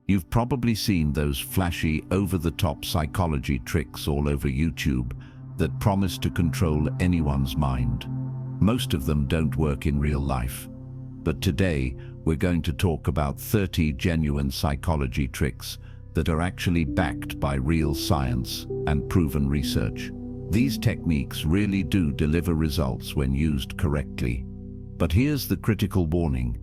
You've probably seen those flashy, over-the-top psychology tricks all over YouTube that promise to control anyone's mind. Most of them don't work in real life. But today, we're going to talk about 30 genuine psychology tricks that are actually backed by real science and proven research. These techniques really do deliver results when used correctly. But here's the critical warning.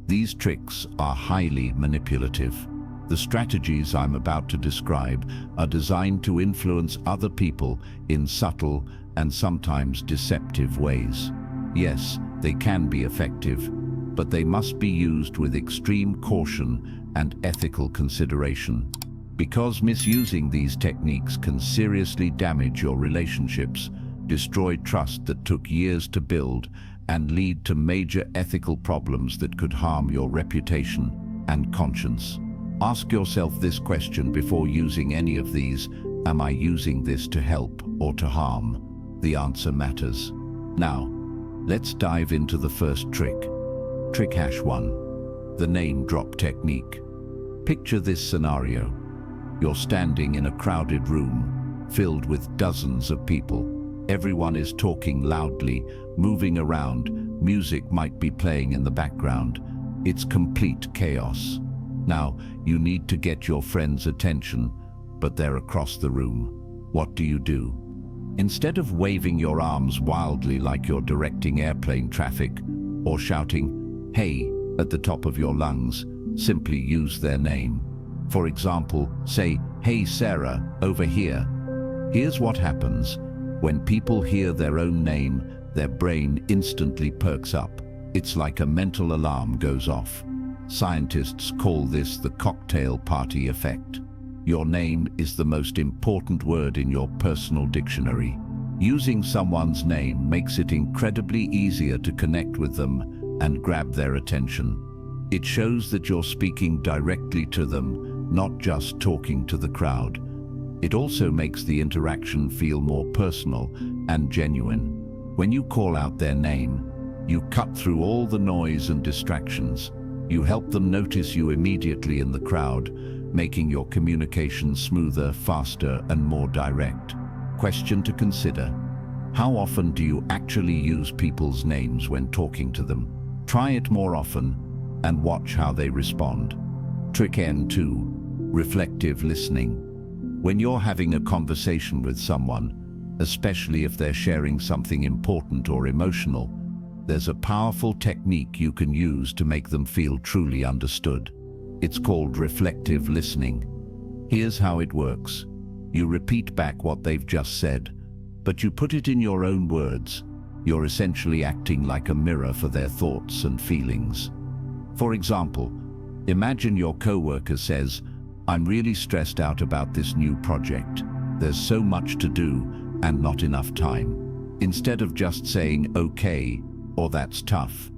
These tricks are highly manipulative. The strategies I'm about to describe are designed to influence other people in subtle and sometimes deceptive ways. Yes, they can be effective, but they must be used with extreme caution and ethical consideration. Because misusing these techniques can seriously damage your relationships, destroy trust that took years to build, and lead to major ethical problems that could harm your reputation and conscience. Ask yourself this question before using any of these: am I using this to help or to harm? The answer matters. Now, let's dive into the first trick. Trick hash 1, the name drop technique. Picture this scenario. You're standing in a crowded room filled with dozens of people. Everyone is talking loudly, moving around. Music might be playing in the background. It's complete chaos. Now, you need to get your friend's attention, but they're across the room. What do? Instead of waving your arms wildly like you're directing airplane traffic, or shouting, "Hey," at the top of your lungs, simply use their name. For example, say, "Hey Sarah, over here." Here's what happens. When people hear their own name, their brain instantly perks up. It's like a mental alarm goes off. Scientists call this the cocktail party effect. Your name is the most important word in your personal dictionary. Using someone's name makes it incredibly easier to connect with them and grab their attention. It shows that you're speaking directly to them, not just talking to the crowd. It also makes the interaction feel more personal and genuine. When you call out their name, you cut through all the noise and distractions. You help them notice you immediately in the crowd, making your communication smoother, faster, and more direct. Question to consider: how often do you actually use people's names when talking to them? Try it more often and watch how they respond. Trick N2, reflective listening. When you're having a conversation with someone, especially if they're sharing something important or emotional, there's a powerful technique you can use to make them feel truly understood. It's called reflective listening. Here's how it works. You repeat back what they've just said, but you put it in your own words. You're essentially acting like a mirror for their thoughts and feelings. For example, imagine your coworker says, "I'm really stressed out about this new project. There's so much to do and not enough time." Instead of just saying, "Okay," or "That's tough,"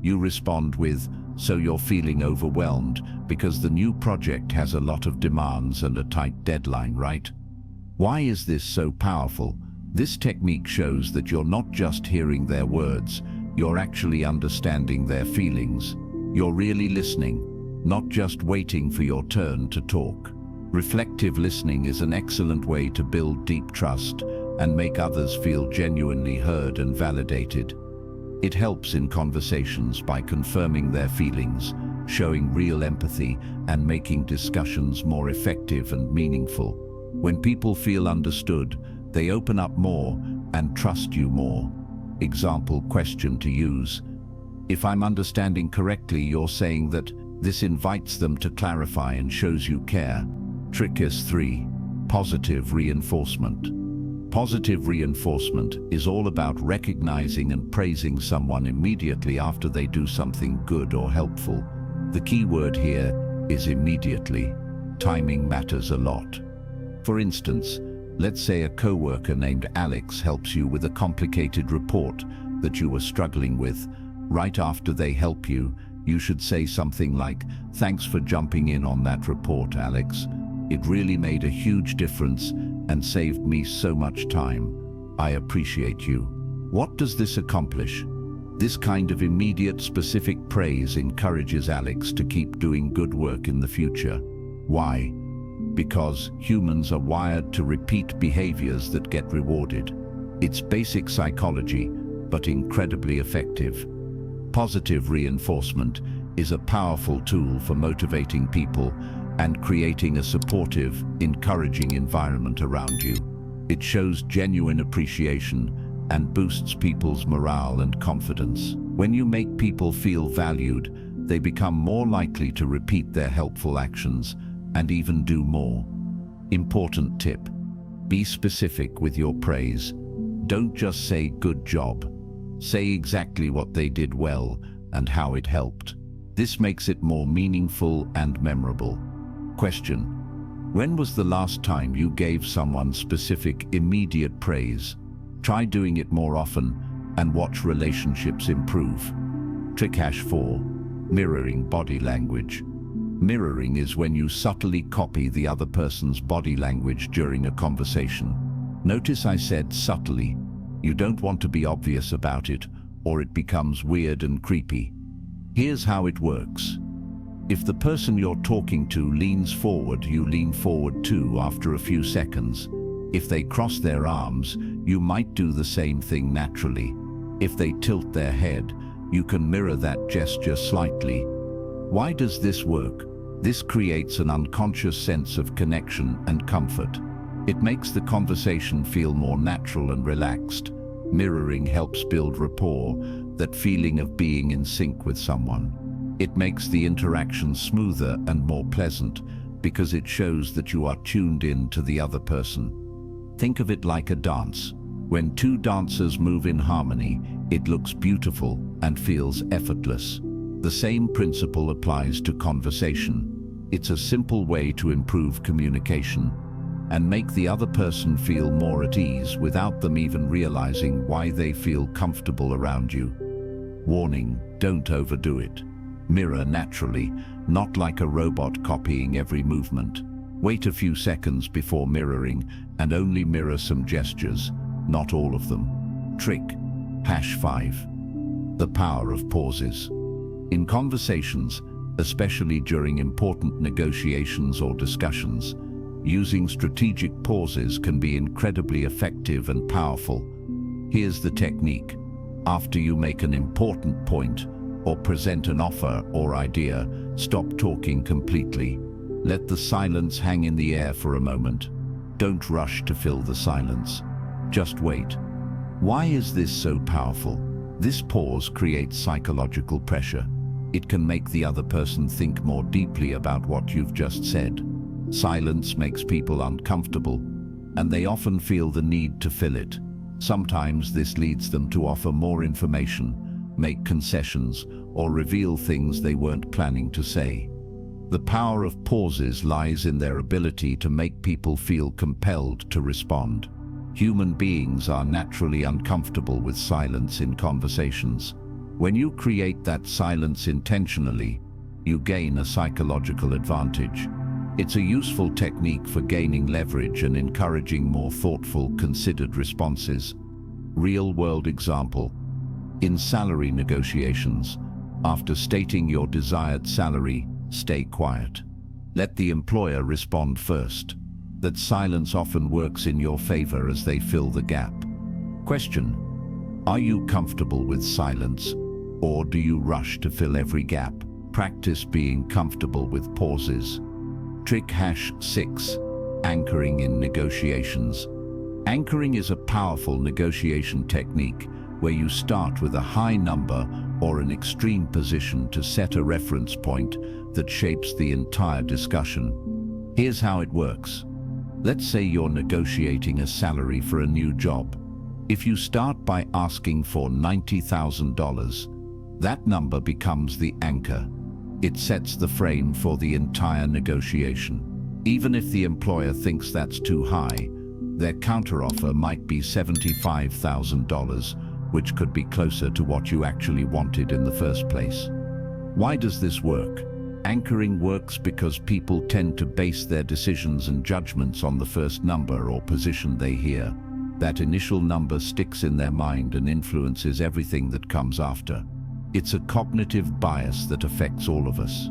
you respond with, "So you're feeling overwhelmed because the new project has a lot of demands and a tight deadline, right?" Why is this so powerful? This technique shows that you're not just hearing their words, you're actually understanding their feelings. You're really listening, not just waiting for your turn to talk. Reflective listening is an excellent way to build deep trust and make others feel genuinely heard and validated. It helps in conversations by confirming their feelings, showing real empathy, and making discussions more effective and meaningful. When people feel understood, they open up more and trust you more. Example question to use: if I'm understanding correctly, you're saying that. This invites them to clarify and shows you care. Trick S3, positive reinforcement. Positive reinforcement is all about recognizing and praising someone immediately after they do something good or helpful. The key word here is immediately. Timing matters a lot. For instance, let's say a coworker named Alex helps you with a complicated report that you were struggling with. Right after they help you, you should say something like, "Thanks for jumping in on that report, Alex. It really made a huge difference and saved me so much time. I appreciate you." What does this accomplish? This kind of immediate, specific praise encourages Alex to keep doing good work in the future. Why? Because humans are wired to repeat behaviors that get rewarded. It's basic psychology, but incredibly effective. Positive reinforcement is a powerful tool for motivating people and creating a supportive, encouraging environment around you. It shows genuine appreciation and boosts people's morale and confidence. When you make people feel valued, they become more likely to repeat their helpful actions and even do more. Important tip: be specific with your praise. Don't just say "good job." Say exactly what they did well and how it helped. This makes it more meaningful and memorable. Question: when was the last time you gave someone specific, immediate praise? Try doing it more often and watch relationships improve. Trick hash 4. Mirroring body language. Mirroring is when you subtly copy the other person's body language during a conversation. Notice I said subtly. You don't want to be obvious about it, or it becomes weird and creepy. Here's how it works. If the person you're talking to leans forward, you lean forward too after a few seconds. If they cross their arms, you might do the same thing naturally. If they tilt their head, you can mirror that gesture slightly. Why does this work? This creates an unconscious sense of connection and comfort. It makes the conversation feel more natural and relaxed. Mirroring helps build rapport, that feeling of being in sync with someone. It makes the interaction smoother and more pleasant because it shows that you are tuned in to the other person. Think of it like a dance. When two dancers move in harmony, it looks beautiful and feels effortless. The same principle applies to conversation. It's a simple way to improve communication and make the other person feel more at ease without them even realizing why they feel comfortable around you. Warning: don't overdo it. Mirror naturally, not like a robot copying every movement. Wait a few seconds before mirroring and only mirror some gestures, not all of them. Trick hash 5. The power of pauses. In conversations, especially during important negotiations or discussions, using strategic pauses can be incredibly effective and powerful. Here's the technique. After you make an important point or present an offer or idea, stop talking completely. Let the silence hang in the air for a moment. Don't rush to fill the silence. Just wait. Why is this so powerful? This pause creates psychological pressure. It can make the other person think more deeply about what you've just said. Silence makes people uncomfortable, and they often feel the need to fill it. Sometimes this leads them to offer more information, make concessions, or reveal things they weren't planning to say. The power of pauses lies in their ability to make people feel compelled to respond. Human beings are naturally uncomfortable with silence in conversations. When you create that silence intentionally, you gain a psychological advantage. It's a useful technique for gaining leverage and encouraging more thoughtful, considered responses. Real-world example. In salary negotiations, after stating your desired salary, stay quiet. Let the employer respond first. That silence often works in your favor as they fill the gap. Question: are you comfortable with silence, or do you rush to fill every gap? Practice being comfortable with pauses. Trick hash 6. Anchoring in negotiations. Anchoring is a powerful negotiation technique where you start with a high number or an extreme position to set a reference point that shapes the entire discussion. Here's how it works. Let's say you're negotiating a salary for a new job. If you start by asking for $90,000, that number becomes the anchor. It sets the frame for the entire negotiation. Even if the employer thinks that's too high, their counteroffer might be $75,000, which could be closer to what you actually wanted in the first place. Why does this work? Anchoring works because people tend to base their decisions and judgments on the first number or position they hear. That initial number sticks in their mind and influences everything that comes after. It's a cognitive bias that affects all of us.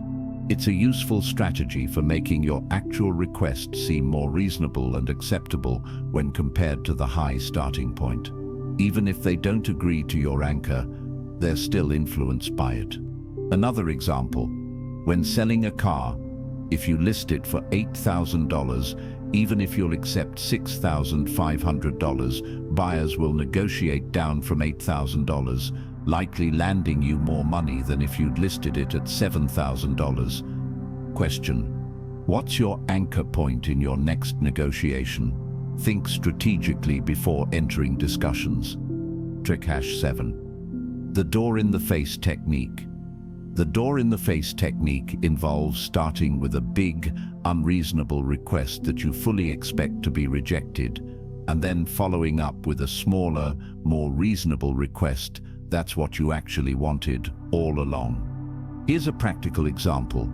It's a useful strategy for making your actual request seem more reasonable and acceptable when compared to the high starting point. Even if they don't agree to your anchor, they're still influenced by it. Another example, when selling a car, if you list it for $8,000, even if you'll accept $6,500, buyers will negotiate down from $8,000, likely landing you more money than if you'd listed it at $7,000. Question: what's your anchor point in your next negotiation? Think strategically before entering discussions. Trick hash 7. The door-in-the-face technique. The door-in-the-face technique involves starting with a big, unreasonable request that you fully expect to be rejected, and then following up with a smaller, more reasonable request that's what you actually wanted all along. Here's a practical example.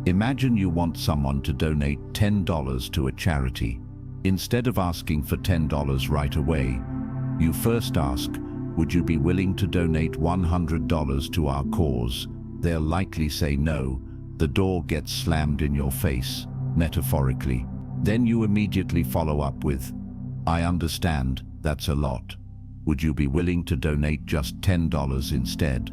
Imagine you want someone to donate $10 to a charity. Instead of asking for $10 right away, you first ask, would you be willing to donate $100 to our cause? They'll likely say no. The door gets slammed in your face, metaphorically. Then you immediately follow up with, I understand, that's a lot. Would you be willing to donate just $10 instead?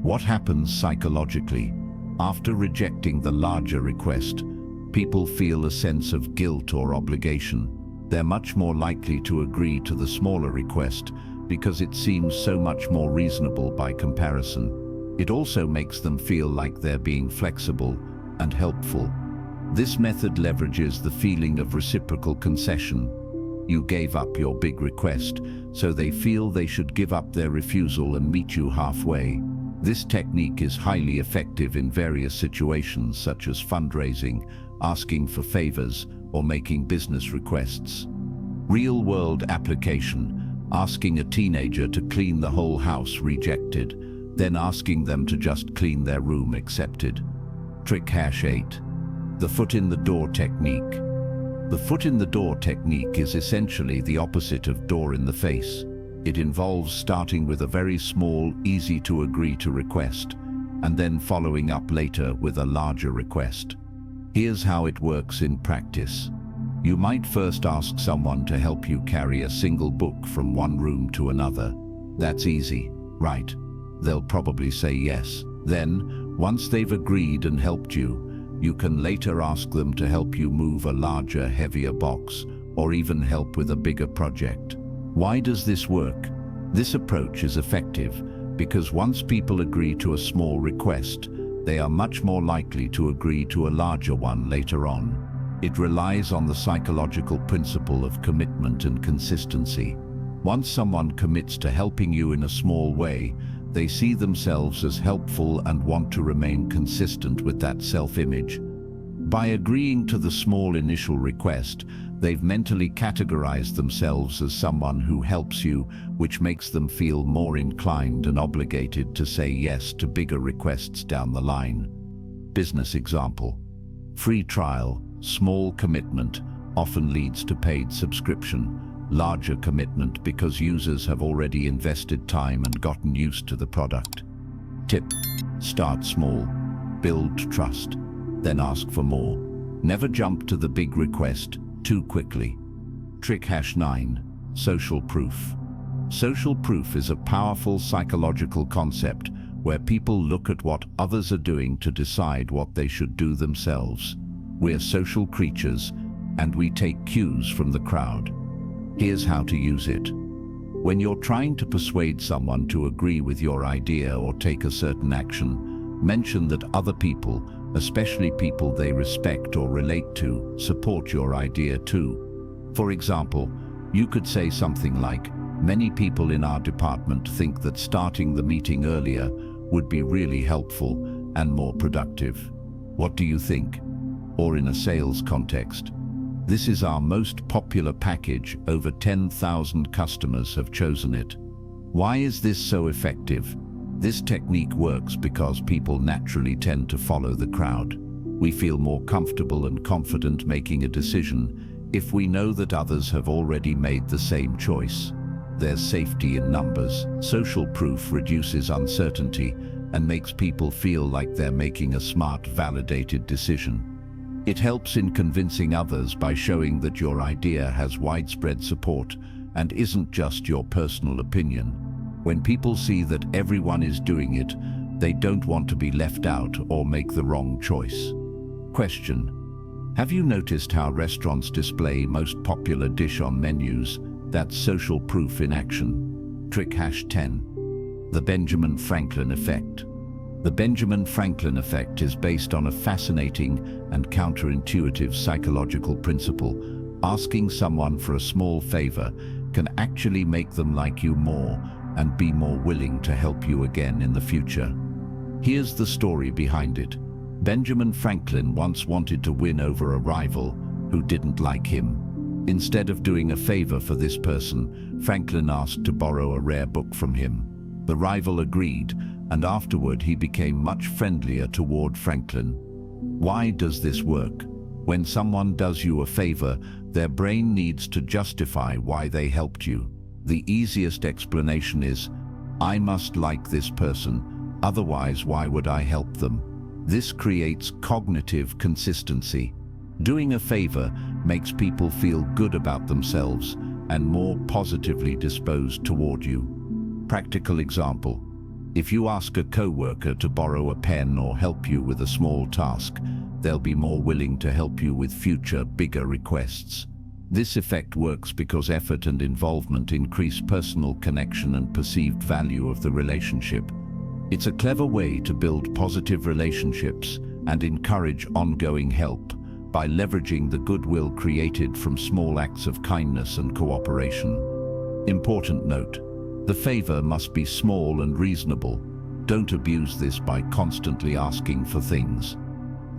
What happens psychologically? After rejecting the larger request, people feel a sense of guilt or obligation. They're much more likely to agree to the smaller request because it seems so much more reasonable by comparison. It also makes them feel like they're being flexible and helpful. This method leverages the feeling of reciprocal concession. You gave up your big request, so they feel they should give up their refusal and meet you halfway. This technique is highly effective in various situations such as fundraising, asking for favors, or making business requests. Real-world application: asking a teenager to clean the whole house, rejected. Then asking them to just clean their room, accepted. Trick hash 8. The foot in the door technique. The foot in the door technique is essentially the opposite of door in the face. It involves starting with a very small, easy to agree to request, and then following up later with a larger request. Here's how it works in practice. You might first ask someone to help you carry a single book from one room to another. That's easy, right? They'll probably say yes. Then, once they've agreed and helped you, you can later ask them to help you move a larger, heavier box, or even help with a bigger project. Why does this work? This approach is effective because once people agree to a small request, they are much more likely to agree to a larger one later on. It relies on the psychological principle of commitment and consistency. Once someone commits to helping you in a small way, they see themselves as helpful and want to remain consistent with that self-image. By agreeing to the small initial request, they've mentally categorized themselves as someone who helps you, which makes them feel more inclined and obligated to say yes to bigger requests down the line. Business example: free trial, small commitment, often leads to paid subscription. Larger commitment because users have already invested time and gotten used to the product. Tip: start small, build trust, then ask for more. Never jump to the big request too quickly. Trick hash 9. Social proof. Social proof is a powerful psychological concept where people look at what others are doing to decide what they should do themselves. We're social creatures, and we take cues from the crowd. Here's how to use it. When you're trying to persuade someone to agree with your idea or take a certain action, mention that other people, especially people they respect or relate to, support your idea too. For example, you could say something like, "Many people in our department think that starting the meeting earlier would be really helpful and more productive. What do you think?" Or in a sales context, "This is our most popular package. Over 10,000 customers have chosen it." Why is this so effective? This technique works because people naturally tend to follow the crowd. We feel more comfortable and confident making a decision if we know that others have already made the same choice. There's safety in numbers. Social proof reduces uncertainty and makes people feel like they're making a smart, validated decision. It helps in convincing others by showing that your idea has widespread support and isn't just your personal opinion. When people see that everyone is doing it, they don't want to be left out or make the wrong choice. Question: have you noticed how restaurants display most popular dish on menus? That's social proof in action. Trick #10. The Benjamin Franklin effect. The Benjamin Franklin effect is based on a fascinating and counterintuitive psychological principle. Asking someone for a small favor can actually make them like you more and be more willing to help you again in the future. Here's the story behind it. Benjamin Franklin once wanted to win over a rival who didn't like him. Instead of doing a favor for this person, Franklin asked to borrow a rare book from him. The rival agreed, and afterward he became much friendlier toward Franklin. Why does this work? When someone does you a favor, their brain needs to justify why they helped you. The easiest explanation is, I must like this person, otherwise why would I help them? This creates cognitive consistency. Doing a favor makes people feel good about themselves and more positively disposed toward you. Practical example: if you ask a coworker to borrow a pen or help you with a small task, they'll be more willing to help you with future, bigger requests. This effect works because effort and involvement increase personal connection and perceived value of the relationship. It's a clever way to build positive relationships and encourage ongoing help by leveraging the goodwill created from small acts of kindness and cooperation. Important note: the favor must be small and reasonable. Don't abuse this by constantly asking for things.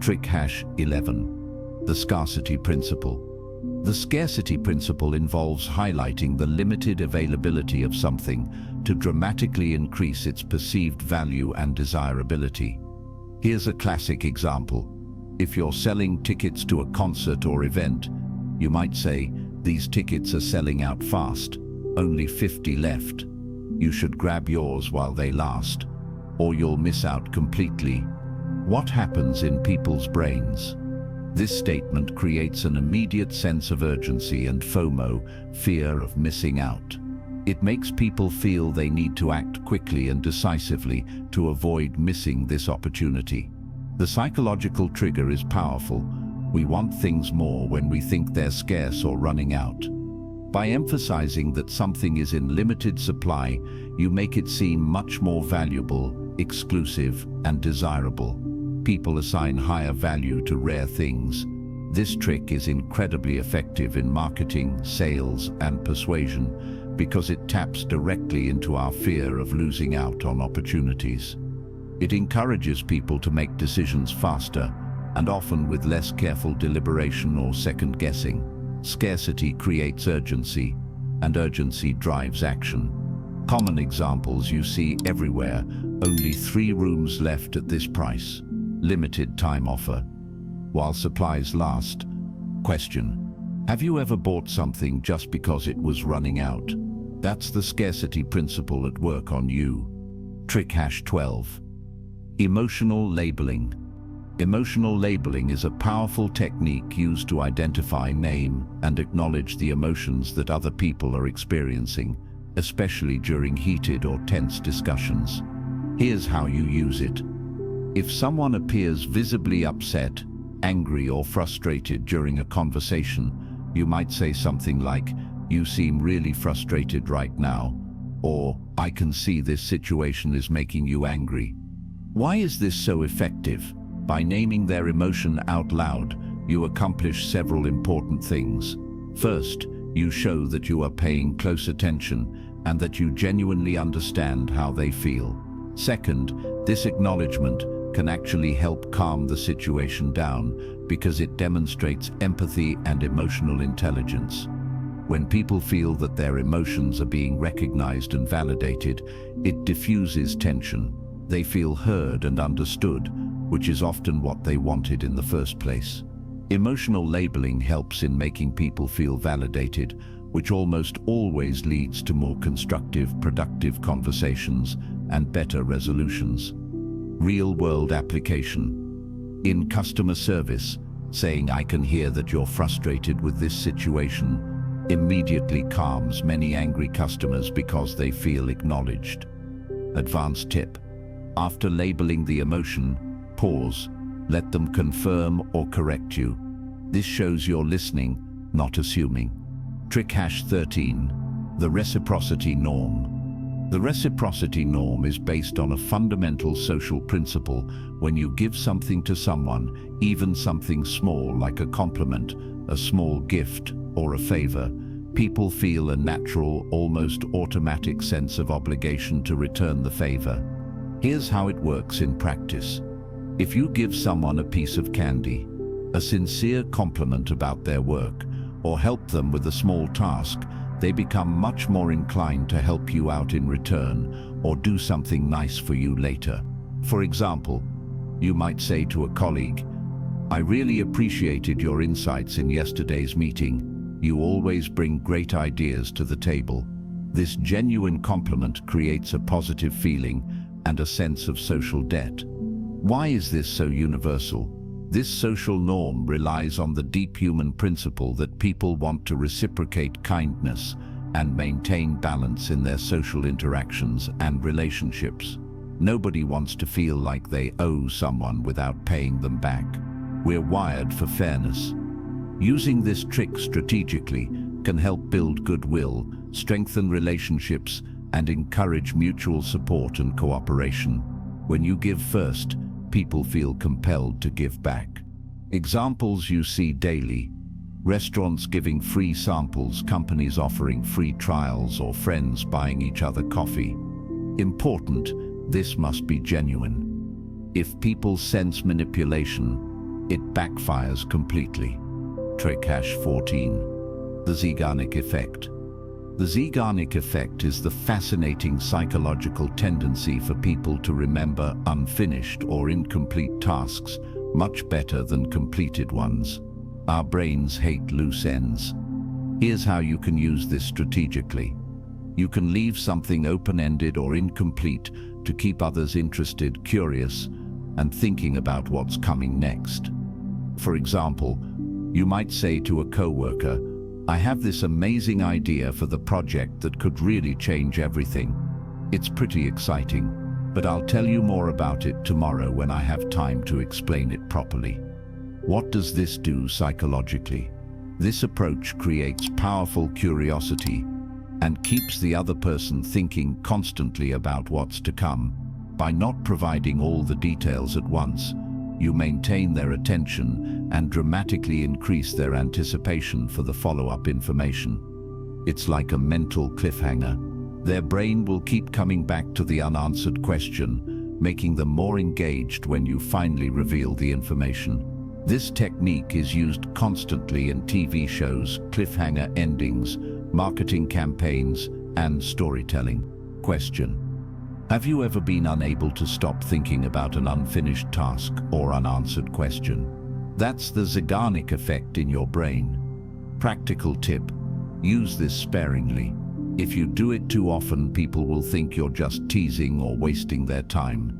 Trick #11. The scarcity principle. The scarcity principle involves highlighting the limited availability of something to dramatically increase its perceived value and desirability. Here's a classic example. If you're selling tickets to a concert or event, you might say, "These tickets are selling out fast, only 50 left. You should grab yours while they last, or you'll miss out completely." What happens in people's brains? This statement creates an immediate sense of urgency and FOMO, fear of missing out. It makes people feel they need to act quickly and decisively to avoid missing this opportunity. The psychological trigger is powerful. We want things more when we think they're scarce or running out. By emphasizing that something is in limited supply, you make it seem much more valuable, exclusive, and desirable. People assign higher value to rare things. This trick is incredibly effective in marketing, sales, and persuasion because it taps directly into our fear of losing out on opportunities. It encourages people to make decisions faster and often with less careful deliberation or second guessing. Scarcity creates urgency, and urgency drives action. Common examples you see everywhere: only 3 rooms left at this price. Limited time offer. While supplies last. Question: have you ever bought something just because it was running out? That's the scarcity principle at work on you. Trick #12. Emotional labeling. Emotional labeling is a powerful technique used to identify, name, and acknowledge the emotions that other people are experiencing, especially during heated or tense discussions. Here's how you use it. If someone appears visibly upset, angry, or frustrated during a conversation, you might say something like, "You seem really frustrated right now," or "I can see this situation is making you angry." Why is this so effective? By naming their emotion out loud, you accomplish several important things. First, you show that you are paying close attention and that you genuinely understand how they feel. Second, this acknowledgement can actually help calm the situation down because it demonstrates empathy and emotional intelligence. When people feel that their emotions are being recognized and validated, it diffuses tension. They feel heard and understood, which is often what they wanted in the first place. Emotional labeling helps in making people feel validated, which almost always leads to more constructive, productive conversations and better resolutions. Real-world application. In customer service, saying "I can hear that you're frustrated with this situation" immediately calms many angry customers because they feel acknowledged. Advanced tip. After labeling the emotion, pause. Let them confirm or correct you. This shows you're listening, not assuming. Trick #13. The reciprocity norm. The reciprocity norm is based on a fundamental social principle. When you give something to someone, even something small like a compliment, a small gift, or a favor, people feel a natural, almost automatic sense of obligation to return the favor. Here's how it works in practice. If you give someone a piece of candy, a sincere compliment about their work, or help them with a small task, they become much more inclined to help you out in return or do something nice for you later. For example, you might say to a colleague, "I really appreciated your insights in yesterday's meeting. You always bring great ideas to the table." This genuine compliment creates a positive feeling and a sense of social debt. Why is this so universal? This social norm relies on the deep human principle that people want to reciprocate kindness and maintain balance in their social interactions and relationships. Nobody wants to feel like they owe someone without paying them back. We're wired for fairness. Using this trick strategically can help build goodwill, strengthen relationships, and encourage mutual support and cooperation. When you give first, people feel compelled to give back. Examples you see daily: restaurants giving free samples, companies offering free trials, or friends buying each other coffee. Important, this must be genuine. If people sense manipulation, it backfires completely. Trick #14. The Zeigarnik effect. The Zeigarnik effect is the fascinating psychological tendency for people to remember unfinished or incomplete tasks much better than completed ones. Our brains hate loose ends. Here's how you can use this strategically. You can leave something open-ended or incomplete to keep others interested, curious, and thinking about what's coming next. For example, you might say to a coworker, "I have this amazing idea for the project that could really change everything. It's pretty exciting, but I'll tell you more about it tomorrow when I have time to explain it properly." What does this do psychologically? This approach creates powerful curiosity and keeps the other person thinking constantly about what's to come. By not providing all the details at once, you maintain their attention and dramatically increase their anticipation for the follow-up information. It's like a mental cliffhanger. Their brain will keep coming back to the unanswered question, making them more engaged when you finally reveal the information. This technique is used constantly in TV shows, cliffhanger endings, marketing campaigns, and storytelling. Question: have you ever been unable to stop thinking about an unfinished task or unanswered question? That's the Zeigarnik effect in your brain. Practical tip: use this sparingly. If you do it too often, people will think you're just teasing or wasting their time.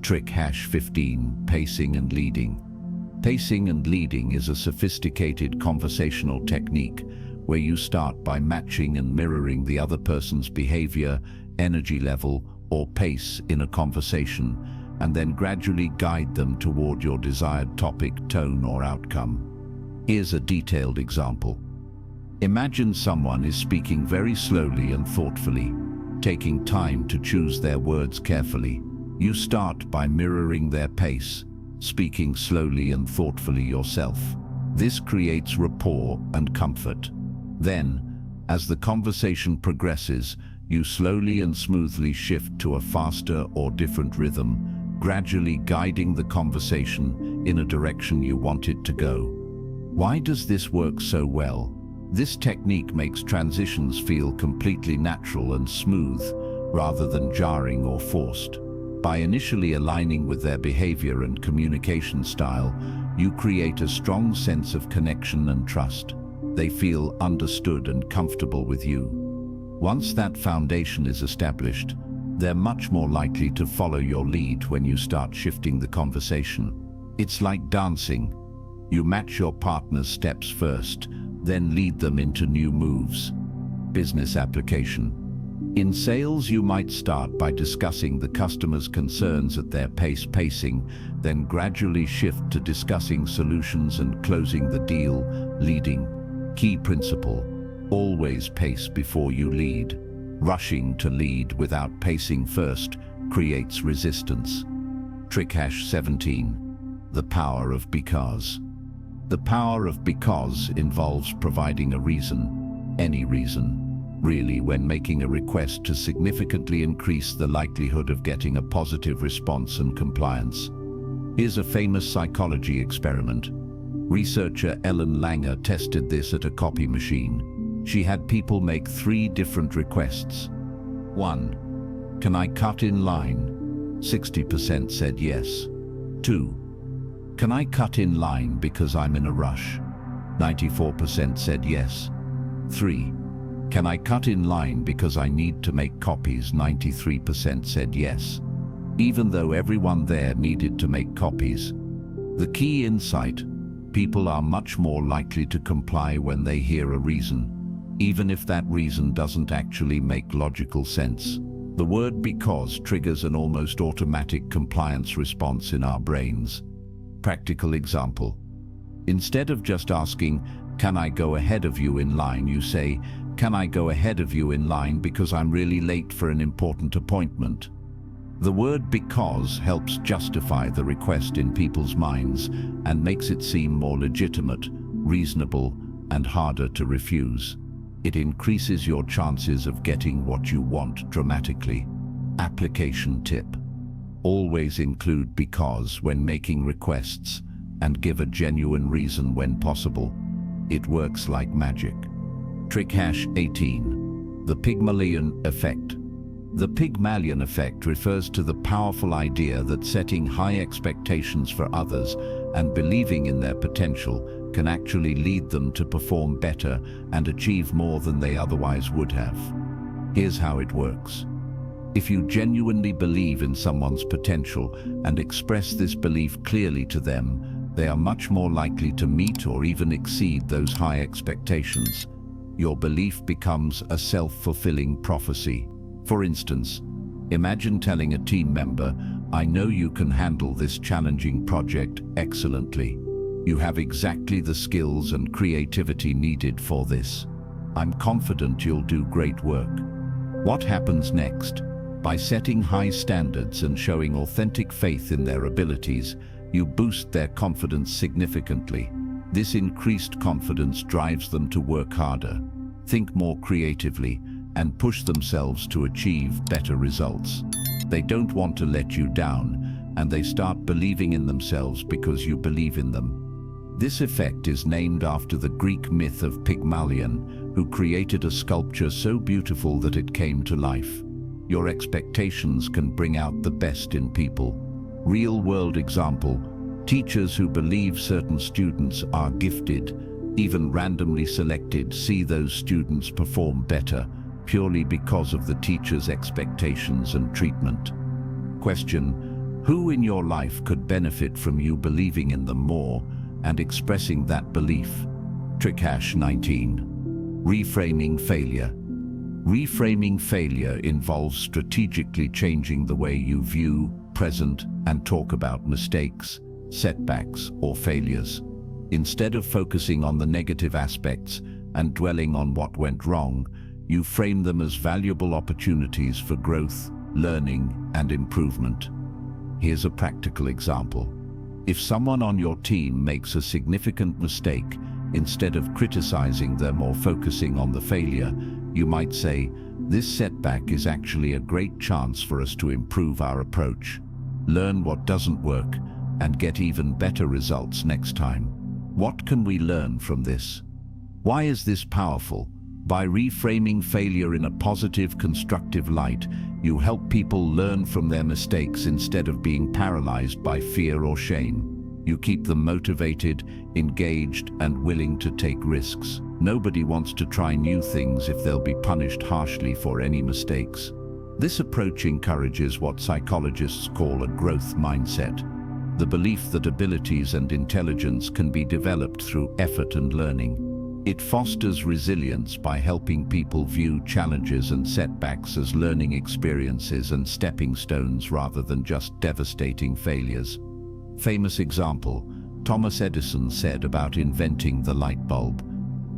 Trick #15. Pacing and leading. Pacing and leading is a sophisticated conversational technique where you start by matching and mirroring the other person's behavior, energy level, or pace in a conversation, and then gradually guide them toward your desired topic, tone, or outcome. Here's a detailed example. Imagine someone is speaking very slowly and thoughtfully, taking time to choose their words carefully. You start by mirroring their pace, speaking slowly and thoughtfully yourself. This creates rapport and comfort. Then, as the conversation progresses, you slowly and smoothly shift to a faster or different rhythm, gradually guiding the conversation in a direction you want it to go. Why does this work so well? This technique makes transitions feel completely natural and smooth, rather than jarring or forced. By initially aligning with their behavior and communication style, you create a strong sense of connection and trust. They feel understood and comfortable with you. Once that foundation is established, They're much more likely to follow your lead when you start shifting the conversation. It's like dancing. You match your partner's steps first, then lead them into new moves. Business application. In sales, you might start by discussing the customer's concerns at their pacing, then gradually shift to discussing solutions and closing the deal, leading. Key principle: always pace before you lead. Rushing to lead without pacing first creates resistance. Trick #17. The power of because. The power of because involves providing a reason, any reason, really, when making a request to significantly increase the likelihood of getting a positive response and compliance. Here's a famous psychology experiment. Researcher Ellen Langer tested this at a copy machine. She had people make 3 different requests. 1. Can I cut in line? 60% said yes. 2. Can I cut in line because I'm in a rush? 94% said yes. 3. Can I cut in line because I need to make copies? 93% said yes. Even though everyone there needed to make copies. The key insight: people are much more likely to comply when they hear a reason, even if that reason doesn't actually make logical sense. The word because triggers an almost automatic compliance response in our brains. Practical example. Instead of just asking, "Can I go ahead of you in line?" you say, "Can I go ahead of you in line because I'm really late for an important appointment?" The word because helps justify the request in people's minds and makes it seem more legitimate, reasonable, and harder to refuse. It increases your chances of getting what you want dramatically. Application tip: always include because when making requests and give a genuine reason when possible. It works like magic. Trick #18. The Pygmalion effect. The Pygmalion effect refers to the powerful idea that setting high expectations for others and believing in their potential can actually lead them to perform better and achieve more than they otherwise would have. Here's how it works. If you genuinely believe in someone's potential and express this belief clearly to them, they are much more likely to meet or even exceed those high expectations. Your belief becomes a self-fulfilling prophecy. For instance, imagine telling a team member, "I know you can handle this challenging project excellently. You have exactly the skills and creativity needed for this. I'm confident you'll do great work." What happens next? By setting high standards and showing authentic faith in their abilities, you boost their confidence significantly. This increased confidence drives them to work harder, think more creatively, and push themselves to achieve better results. They don't want to let you down, and they start believing in themselves because you believe in them. This effect is named after the Greek myth of Pygmalion, who created a sculpture so beautiful that it came to life. Your expectations can bring out the best in people. Real-world example: teachers who believe certain students are gifted, even randomly selected, see those students perform better purely because of the teacher's expectations and treatment. Question: who in your life could benefit from you believing in them more and expressing that belief? Trick #19. Reframing failure. Reframing failure involves strategically changing the way you view, present, and talk about mistakes, setbacks, or failures. Instead of focusing on the negative aspects and dwelling on what went wrong, you frame them as valuable opportunities for growth, learning, and improvement. Here's a practical example. If someone on your team makes a significant mistake, instead of criticizing them or focusing on the failure, you might say, "This setback is actually a great chance for us to improve our approach, learn what doesn't work, and get even better results next time. What can we learn from this?" Why is this powerful? By reframing failure in a positive, constructive light, you help people learn from their mistakes instead of being paralyzed by fear or shame. You keep them motivated, engaged, and willing to take risks. Nobody wants to try new things if they'll be punished harshly for any mistakes. This approach encourages what psychologists call a growth mindset, the belief that abilities and intelligence can be developed through effort and learning. It fosters resilience by helping people view challenges and setbacks as learning experiences and stepping stones rather than just devastating failures. Famous example, Thomas Edison said about inventing the light bulb,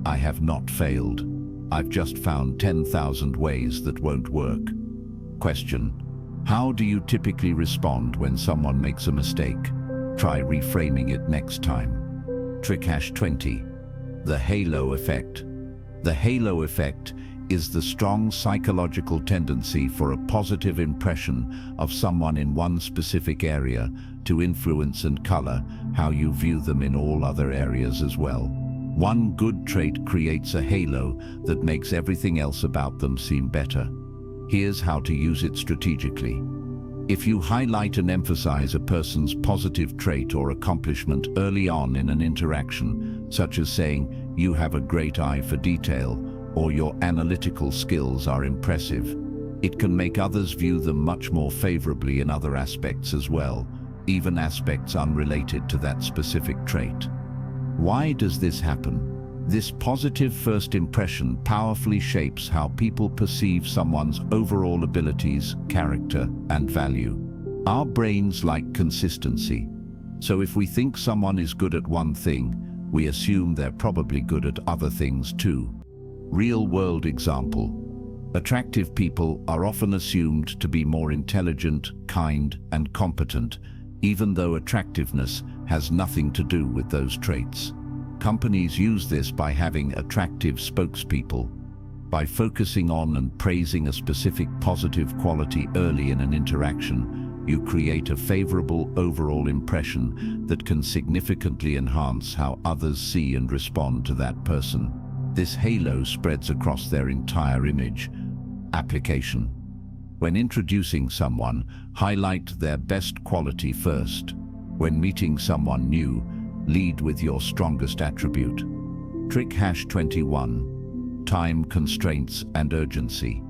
"I have not failed. I've just found 10,000 ways that won't work." Question: how do you typically respond when someone makes a mistake? Try reframing it next time. Trick #20. The halo effect. The halo effect is the strong psychological tendency for a positive impression of someone in one specific area to influence and color how you view them in all other areas as well. One good trait creates a halo that makes everything else about them seem better. Here's how to use it strategically. If you highlight and emphasize a person's positive trait or accomplishment early on in an interaction, such as saying, "You have a great eye for detail," or "Your analytical skills are impressive," it can make others view them much more favorably in other aspects as well, even aspects unrelated to that specific trait. Why does this happen? This positive first impression powerfully shapes how people perceive someone's overall abilities, character, and value. Our brains like consistency. So if we think someone is good at one thing, we assume they're probably good at other things too. Real-world example. Attractive people are often assumed to be more intelligent, kind, and competent, even though attractiveness has nothing to do with those traits. Companies use this by having attractive spokespeople. By focusing on and praising a specific positive quality early in an interaction, you create a favorable overall impression that can significantly enhance how others see and respond to that person. This halo spreads across their entire image. Application. When introducing someone, highlight their best quality first. When meeting someone new, lead with your strongest attribute. Trick #21. Time constraints and urgency.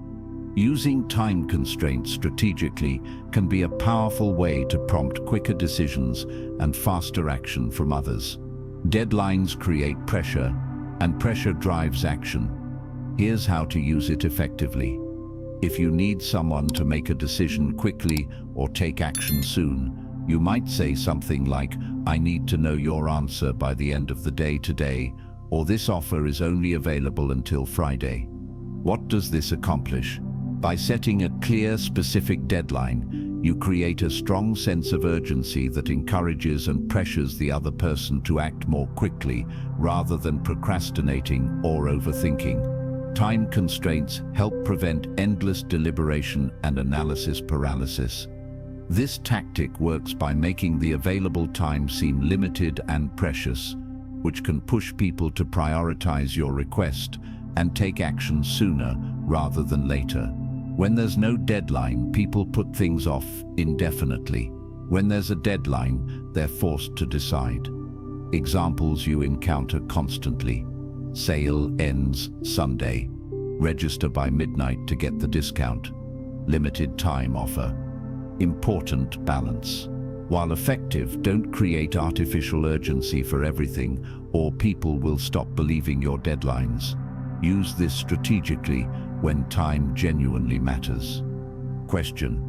Using time constraints strategically can be a powerful way to prompt quicker decisions and faster action from others. Deadlines create pressure, and pressure drives action. Here's how to use it effectively. If you need someone to make a decision quickly or take action soon, you might say something like, "I need to know your answer by the end of the day today," or "This offer is only available until Friday." What does this accomplish? By setting a clear, specific deadline, you create a strong sense of urgency that encourages and pressures the other person to act more quickly rather than procrastinating or overthinking. Time constraints help prevent endless deliberation and analysis paralysis. This tactic works by making the available time seem limited and precious, which can push people to prioritize your request and take action sooner rather than later. When there's no deadline, people put things off indefinitely. When there's a deadline, they're forced to decide. Examples you encounter constantly. Sale ends Sunday. Register by midnight to get the discount. Limited time offer. Important balance. While effective, don't create artificial urgency for everything, or people will stop believing your deadlines. Use this strategically when time genuinely matters. Question: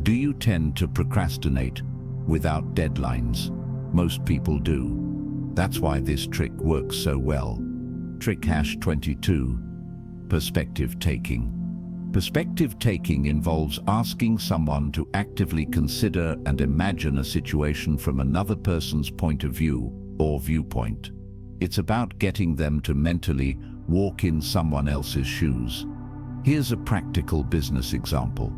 do you tend to procrastinate without deadlines? Most people do. That's why this trick works so well. Trick #22. Perspective taking. Perspective taking involves asking someone to actively consider and imagine a situation from another person's point of view or viewpoint. It's about getting them to mentally walk in someone else's shoes. Here's a practical business example.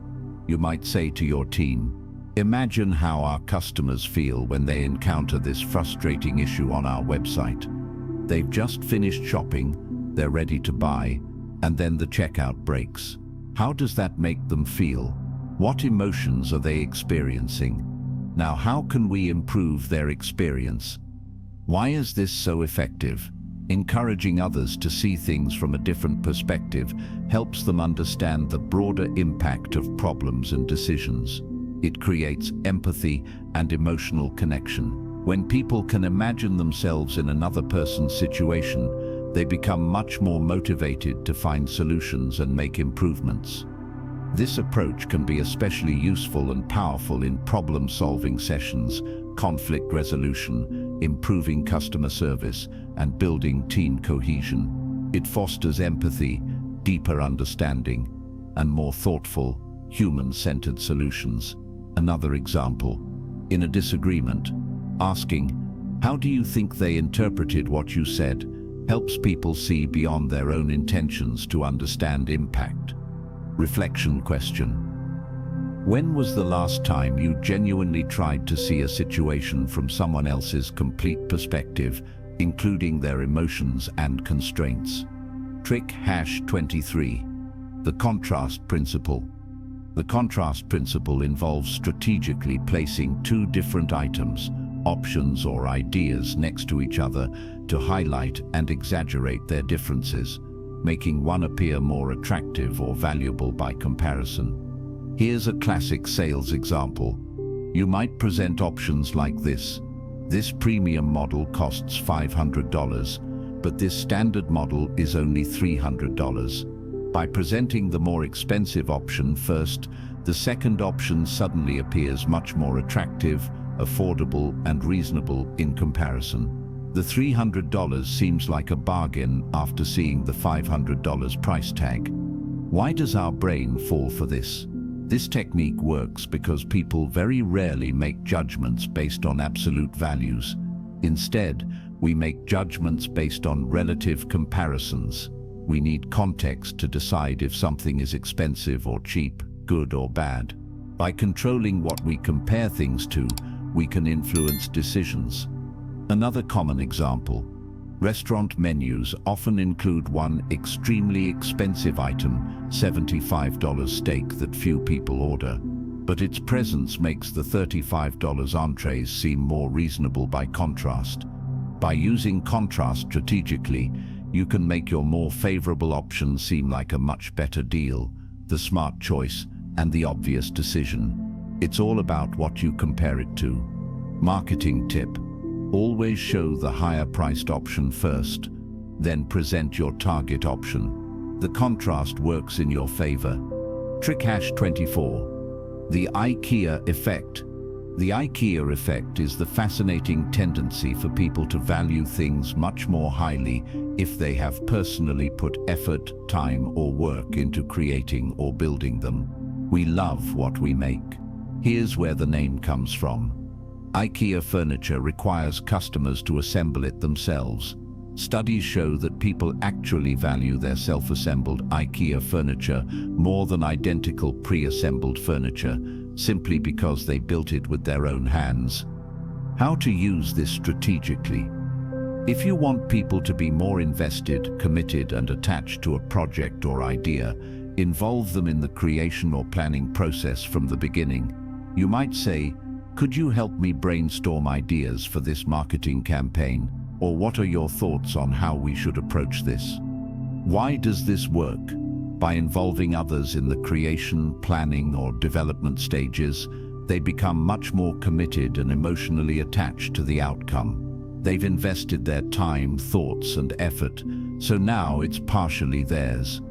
You might say to your team, "Imagine how our customers feel when they encounter this frustrating issue on our website. They've just finished shopping, they're ready to buy, and then the checkout breaks. How does that make them feel? What emotions are they experiencing? Now, how can we improve their experience? Why is this so effective?" Encouraging others to see things from a different perspective helps them understand the broader impact of problems and decisions. It creates empathy and emotional connection. When people can imagine themselves in another person's situation, they become much more motivated to find solutions and make improvements. This approach can be especially useful and powerful in problem-solving sessions, conflict resolution, improving customer service, and building team cohesion. It fosters empathy, deeper understanding, and more thoughtful, human-centered solutions. Another example, in a disagreement, asking, "How do you think they interpreted what you said?" helps people see beyond their own intentions to understand impact. Reflection question. When was the last time you genuinely tried to see a situation from someone else's complete perspective, including their emotions and constraints? Trick #23. The contrast principle. The contrast principle involves strategically placing two different items, options or ideas next to each other to highlight and exaggerate their differences, making one appear more attractive or valuable by comparison. Here's a classic sales example. You might present options like this. This premium model costs $500, but this standard model is only $300. By presenting the more expensive option first, the second option suddenly appears much more attractive, affordable, and reasonable in comparison. The $300 seems like a bargain after seeing the $500 price tag. Why does our brain fall for this? This technique works because people very rarely make judgments based on absolute values. Instead, we make judgments based on relative comparisons. We need context to decide if something is expensive or cheap, good or bad. By controlling what we compare things to, we can influence decisions. Another common example. Restaurant menus often include one extremely expensive item, $75 steak that few people order, but its presence makes the $35 entrees seem more reasonable by contrast. By using contrast strategically, you can make your more favorable option seem like a much better deal, the smart choice, and the obvious decision. It's all about what you compare it to. Marketing tip. Always show the higher-priced option first, then present your target option. The contrast works in your favor. Trick #24. The IKEA effect. The IKEA effect is the fascinating tendency for people to value things much more highly if they have personally put effort, time, or work into creating or building them. We love what we make. Here's where the name comes from. IKEA furniture requires customers to assemble it themselves. Studies show that people actually value their self-assembled IKEA furniture more than identical pre-assembled furniture, simply because they built it with their own hands. How to use this strategically? If you want people to be more invested, committed, and attached to a project or idea, involve them in the creation or planning process from the beginning. You might say, "Could you help me brainstorm ideas for this marketing campaign?" Or "What are your thoughts on how we should approach this?" Why does this work? By involving others in the creation, planning, or development stages, they become much more committed and emotionally attached to the outcome. They've invested their time, thoughts, and effort, so now it's partially theirs.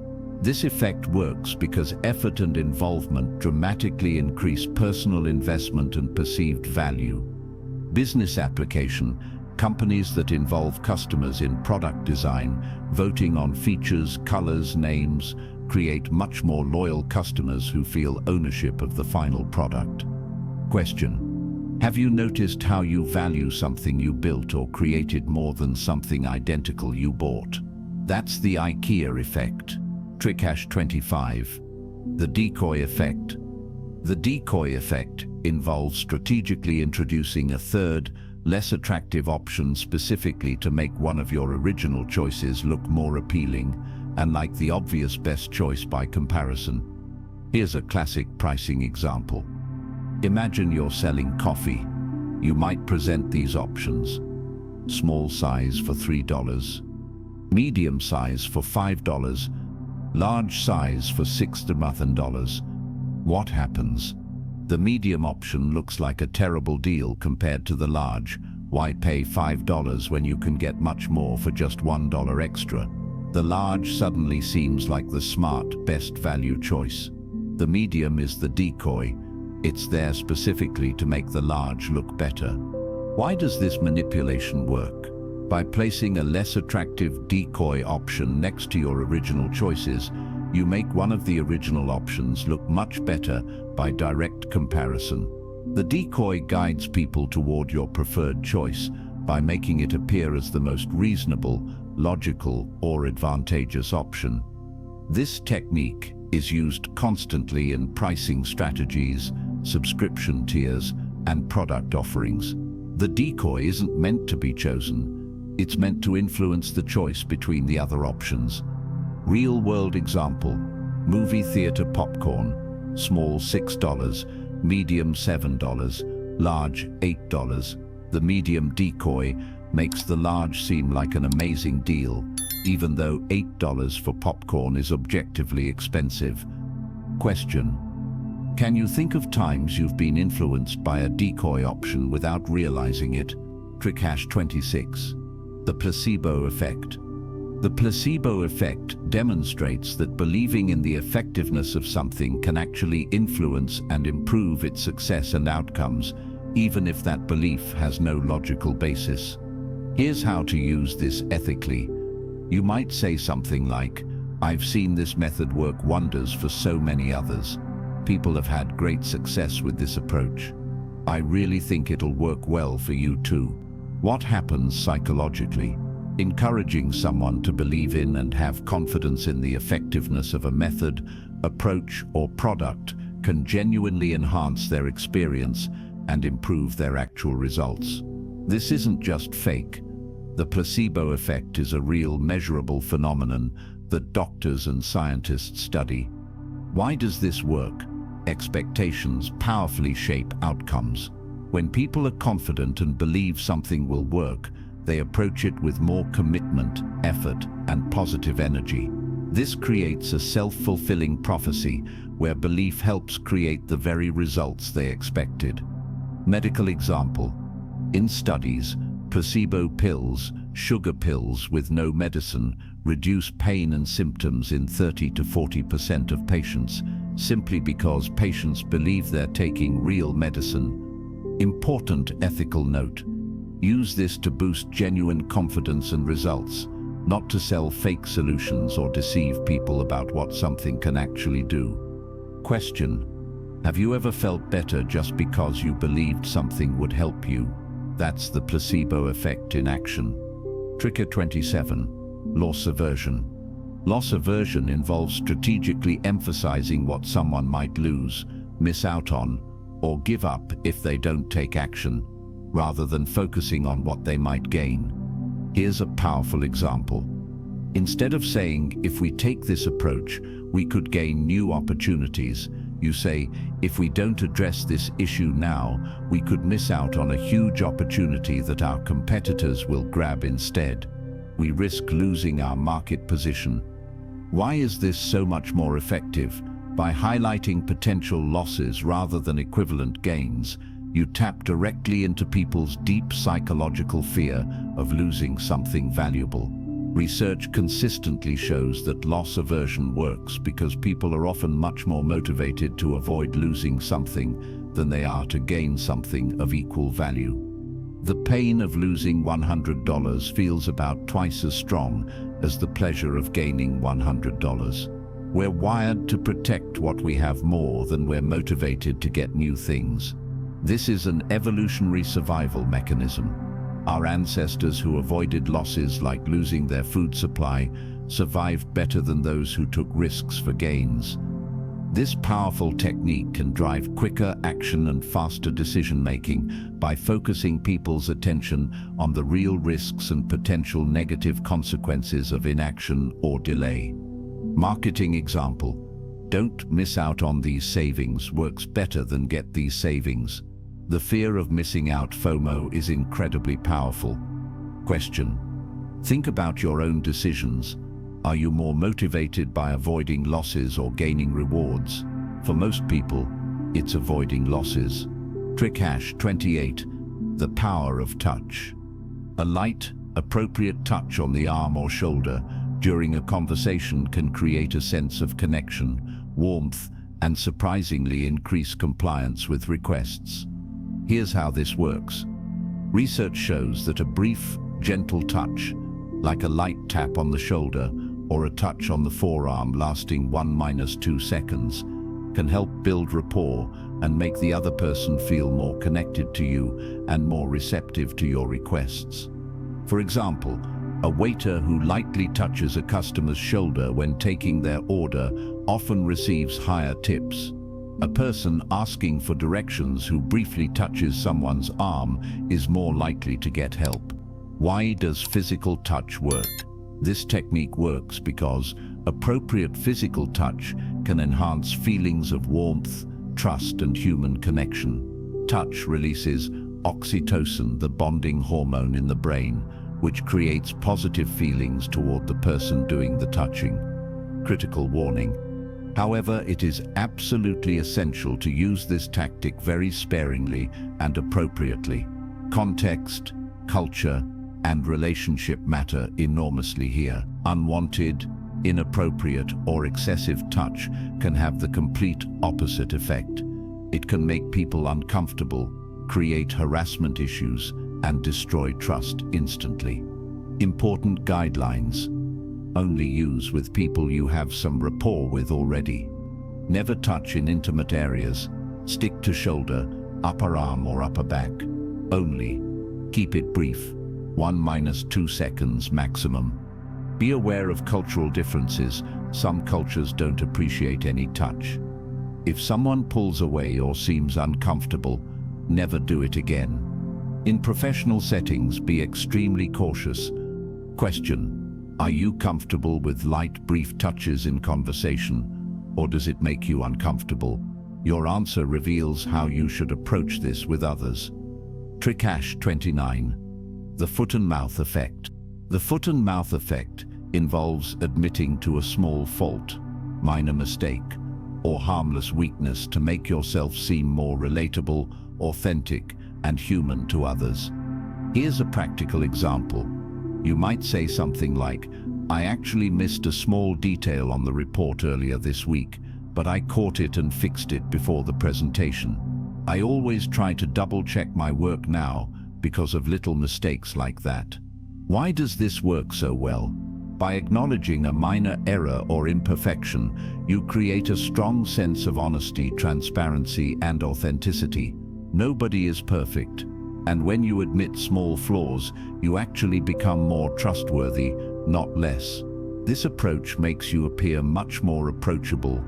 This effect works because effort and involvement dramatically increase personal investment and perceived value. Business application. Companies that involve customers in product design, voting on features, colors, names, create much more loyal customers who feel ownership of the final product. Question. Have you noticed how you value something you built or created more than something identical you bought? That's the IKEA effect. Trick #25. The decoy effect. The decoy effect involves strategically introducing a third, less attractive option specifically to make one of your original choices look more appealing and like the obvious best choice by comparison. Here's a classic pricing example. Imagine you're selling coffee. You might present these options. Small size for $3, medium size for $5, large size for $6. What happens? The medium option looks like a terrible deal compared to the large. Why pay $5 when you can get much more for just $1 extra? The large suddenly seems like the smart, best value choice. The medium is the decoy. It's there specifically to make the large look better. Why does this manipulation work? By placing a less attractive decoy option next to your original choices, you make one of the original options look much better by direct comparison. The decoy guides people toward your preferred choice by making it appear as the most reasonable, logical, or advantageous option. This technique is used constantly in pricing strategies, subscription tiers, and product offerings. The decoy isn't meant to be chosen. It's meant to influence the choice between the other options. Real-world example: movie theater popcorn, small $6, medium $7, large $8. The medium decoy makes the large seem like an amazing deal, even though $8 for popcorn is objectively expensive. Question: can you think of times you've been influenced by a decoy option without realizing it? Trick #26. The placebo effect. The placebo effect demonstrates that believing in the effectiveness of something can actually influence and improve its success and outcomes, even if that belief has no logical basis. Here's how to use this ethically. You might say something like, "I've seen this method work wonders for so many others. People have had great success with this approach. I really think it'll work well for you too." What happens psychologically? Encouraging someone to believe in and have confidence in the effectiveness of a method, approach, or product can genuinely enhance their experience and improve their actual results. This isn't just fake. The placebo effect is a real, measurable phenomenon that doctors and scientists study. Why does this work? Expectations powerfully shape outcomes. When people are confident and believe something will work, they approach it with more commitment, effort, and positive energy. This creates a self-fulfilling prophecy where belief helps create the very results they expected. Medical example: in studies, placebo pills, sugar pills with no medicine, reduce pain and symptoms in 30 to 40% of patients, simply because patients believe they're taking real medicine. Important ethical note: use this to boost genuine confidence and results, not to sell fake solutions or deceive people about what something can actually do. Question: have you ever felt better just because you believed something would help you? That's the placebo effect in action. Trick #27. Loss aversion. Loss aversion involves strategically emphasizing what someone might lose, miss out on, or give up if they don't take action, rather than focusing on what they might gain. Here's a powerful example. Instead of saying, "If we take this approach, we could gain new opportunities," you say, "If we don't address this issue now, we could miss out on a huge opportunity that our competitors will grab instead. We risk losing our market position." Why is this so much more effective? By highlighting potential losses rather than equivalent gains, you tap directly into people's deep psychological fear of losing something valuable. Research consistently shows that loss aversion works because people are often much more motivated to avoid losing something than they are to gain something of equal value. The pain of losing $100 feels about twice as strong as the pleasure of gaining $100. We're wired to protect what we have more than we're motivated to get new things. This is an evolutionary survival mechanism. Our ancestors who avoided losses like losing their food supply survived better than those who took risks for gains. This powerful technique can drive quicker action and faster decision-making by focusing people's attention on the real risks and potential negative consequences of inaction or delay. Marketing example: "Don't miss out on these savings" works better than "get these savings." The fear of missing out, FOMO, is incredibly powerful. Question: Think about your own decisions. Are you more motivated by avoiding losses or gaining rewards? For most people, it's avoiding losses. Trick hash 28. The power of touch. A light, appropriate touch on the arm or shoulder during a conversation can create a sense of connection, warmth, and surprisingly increase compliance with requests. Here's how this works. Research shows that a brief, gentle touch, like a light tap on the shoulder or a touch on the forearm lasting 1-2 seconds, can help build rapport and make the other person feel more connected to you and more receptive to your requests. For example, a waiter who lightly touches a customer's shoulder when taking their order often receives higher tips. A person asking for directions who briefly touches someone's arm is more likely to get help. Why does physical touch work? This technique works because appropriate physical touch can enhance feelings of warmth, trust, and human connection. Touch releases oxytocin, the bonding hormone in the brain, which creates positive feelings toward the person doing the touching. Critical warning. However, it is absolutely essential to use this tactic very sparingly and appropriately. Context, culture, and relationship matter enormously here. Unwanted, inappropriate, or excessive touch can have the complete opposite effect. It can make people uncomfortable, create harassment issues, and destroy trust instantly. Important guidelines. Only use with people you have some rapport with already. Never touch in intimate areas. Stick to shoulder, upper arm, or upper back. Only. Keep it brief, 1-2 seconds maximum. Be aware of cultural differences. Some cultures don't appreciate any touch. If someone pulls away or seems uncomfortable, never do it again. In professional settings, be extremely cautious. Question: are you comfortable with light, brief touches in conversation, or does it make you uncomfortable? Your answer reveals how you should approach this with others. Trick hash 29. The foot and mouth effect. The foot and mouth effect involves admitting to a small fault, minor mistake, or harmless weakness to make yourself seem more relatable, authentic, and human to others. Here's a practical example. You might say something like, "I actually missed a small detail on the report earlier this week, but I caught it and fixed it before the presentation. I always try to double-check my work now because of little mistakes like that." Why does this work so well? By acknowledging a minor error or imperfection, you create a strong sense of honesty, transparency, and authenticity. Nobody is perfect, and when you admit small flaws, you actually become more trustworthy, not less. This approach makes you appear much more approachable,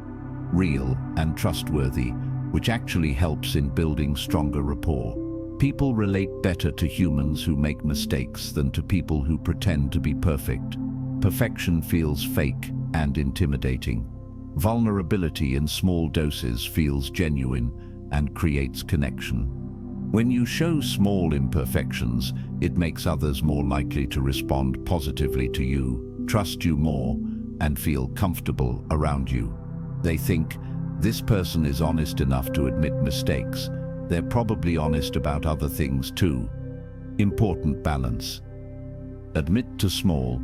real, and trustworthy, which actually helps in building stronger rapport. People relate better to humans who make mistakes than to people who pretend to be perfect. Perfection feels fake and intimidating. Vulnerability in small doses feels genuine and creates connection. When you show small imperfections, it makes others more likely to respond positively to you, trust you more, and feel comfortable around you. They think, this person is honest enough to admit mistakes. They're probably honest about other things too. Important balance. Admit to small,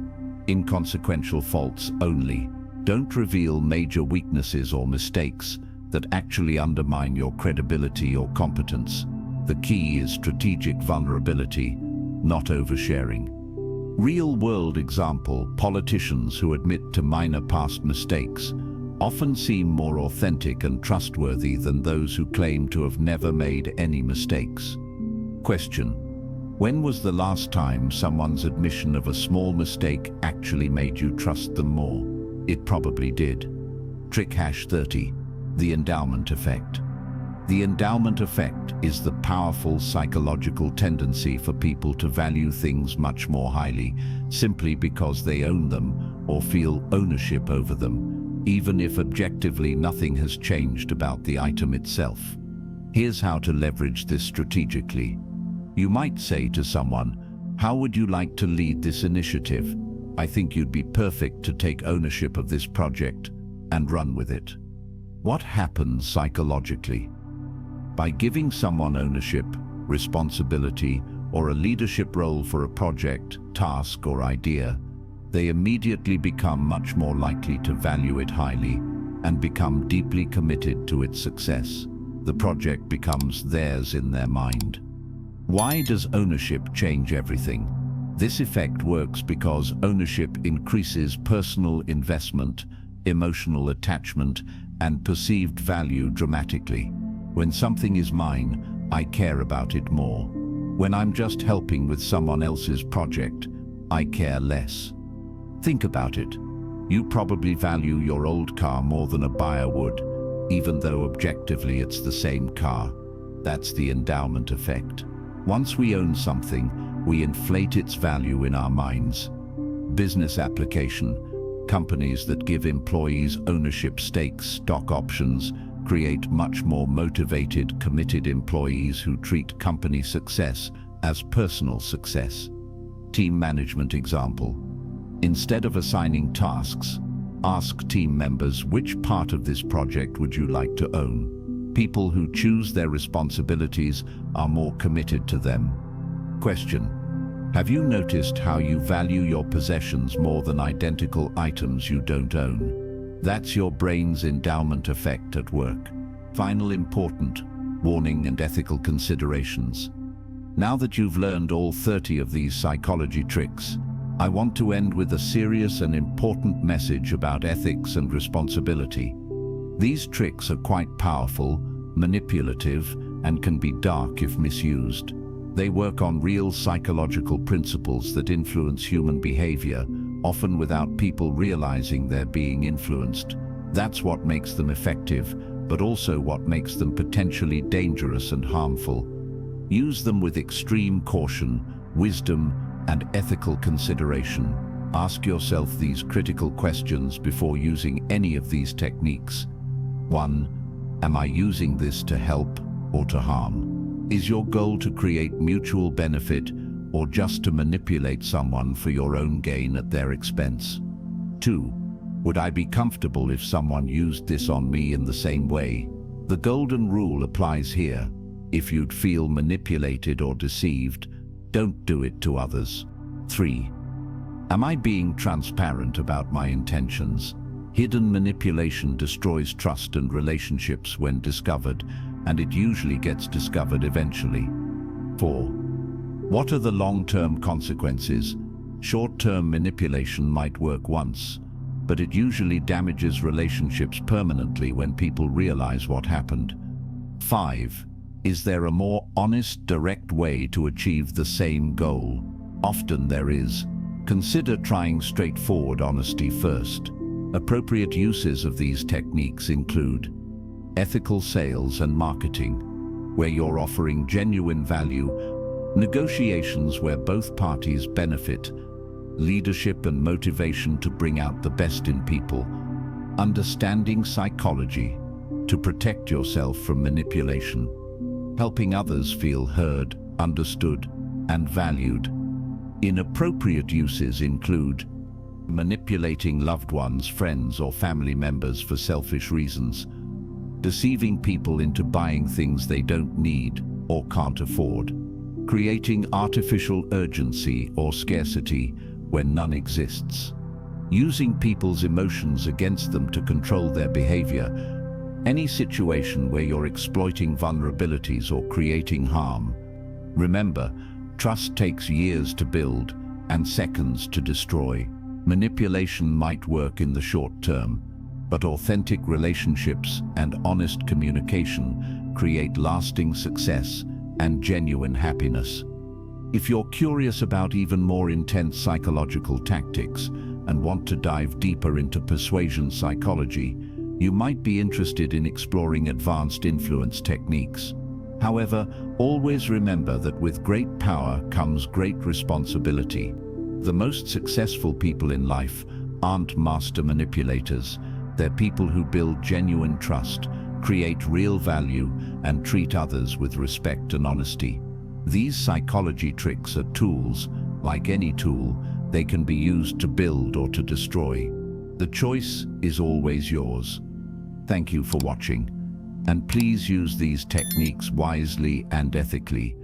inconsequential faults only. Don't reveal major weaknesses or mistakes that actually undermine your credibility or competence. The key is strategic vulnerability, not oversharing. Real-world example: politicians who admit to minor past mistakes often seem more authentic and trustworthy than those who claim to have never made any mistakes. Question: when was the last time someone's admission of a small mistake actually made you trust them more? It probably did. Trick hash 30. The endowment effect. The endowment effect is the powerful psychological tendency for people to value things much more highly, simply because they own them or feel ownership over them, even if objectively nothing has changed about the item itself. Here's how to leverage this strategically. You might say to someone, How would you like to lead this initiative? I think you'd be perfect to take ownership of this project and run with it. What happens psychologically? By giving someone ownership, responsibility, or a leadership role for a project, task, or idea, they immediately become much more likely to value it highly and become deeply committed to its success. The project becomes theirs in their mind. Why does ownership change everything? This effect works because ownership increases personal investment, emotional attachment, and perceived value dramatically. When something is mine, I care about it more. When I'm just helping with someone else's project, I care less. Think about it. You probably value your old car more than a buyer would, even though objectively it's the same car. That's the endowment effect. Once we own something, we inflate its value in our minds. Business application. Companies that give employees ownership stakes, stock options, create much more motivated, committed employees who treat company success as personal success. Team management example. Instead of assigning tasks, ask team members which part of this project would you like to own. People who choose their responsibilities are more committed to them. Question: have you noticed how you value your possessions more than identical items you don't own? That's your brain's endowment effect at work. Final important warning and ethical considerations. Now that you've learned all 30 of these psychology tricks, I want to end with a serious and important message about ethics and responsibility. These tricks are quite powerful, manipulative, and can be dark if misused. They work on real psychological principles that influence human behavior, often without people realizing they're being influenced. That's what makes them effective, but also what makes them potentially dangerous and harmful. Use them with extreme caution, wisdom, and ethical consideration. Ask yourself these critical questions before using any of these techniques. 1. Am I using this to help or to harm? Is your goal to create mutual benefit or just to manipulate someone for your own gain at their expense? 2. Would I be comfortable if someone used this on me in the same way? The golden rule applies here. If you'd feel manipulated or deceived, don't do it to others. 3. Am I being transparent about my intentions? Hidden manipulation destroys trust and relationships when discovered, and it usually gets discovered eventually. 4. What are the long-term consequences? Short-term manipulation might work once, but it usually damages relationships permanently when people realize what happened. 5. Is there a more honest, direct way to achieve the same goal? Often there is. Consider trying straightforward honesty first. Appropriate uses of these techniques include ethical sales and marketing, where you're offering genuine value, negotiations where both parties benefit, leadership and motivation to bring out the best in people, understanding psychology to protect yourself from manipulation, helping others feel heard, understood, and valued. Inappropriate uses include manipulating loved ones, friends, or family members for selfish reasons, deceiving people into buying things they don't need or can't afford, creating artificial urgency or scarcity when none exists, using people's emotions against them to control their behavior. Any situation where you're exploiting vulnerabilities or creating harm. Remember, trust takes years to build and seconds to destroy. Manipulation might work in the short term, but authentic relationships and honest communication create lasting success and genuine happiness. If you're curious about even more intense psychological tactics and want to dive deeper into persuasion psychology, you might be interested in exploring advanced influence techniques. However, always remember that with great power comes great responsibility. The most successful people in life aren't master manipulators. They're people who build genuine trust, create real value, and treat others with respect and honesty. These psychology tricks are tools, Like any tool, they can be used to build or to destroy. The choice is always yours. Thank you for watching, and please use these techniques wisely and ethically.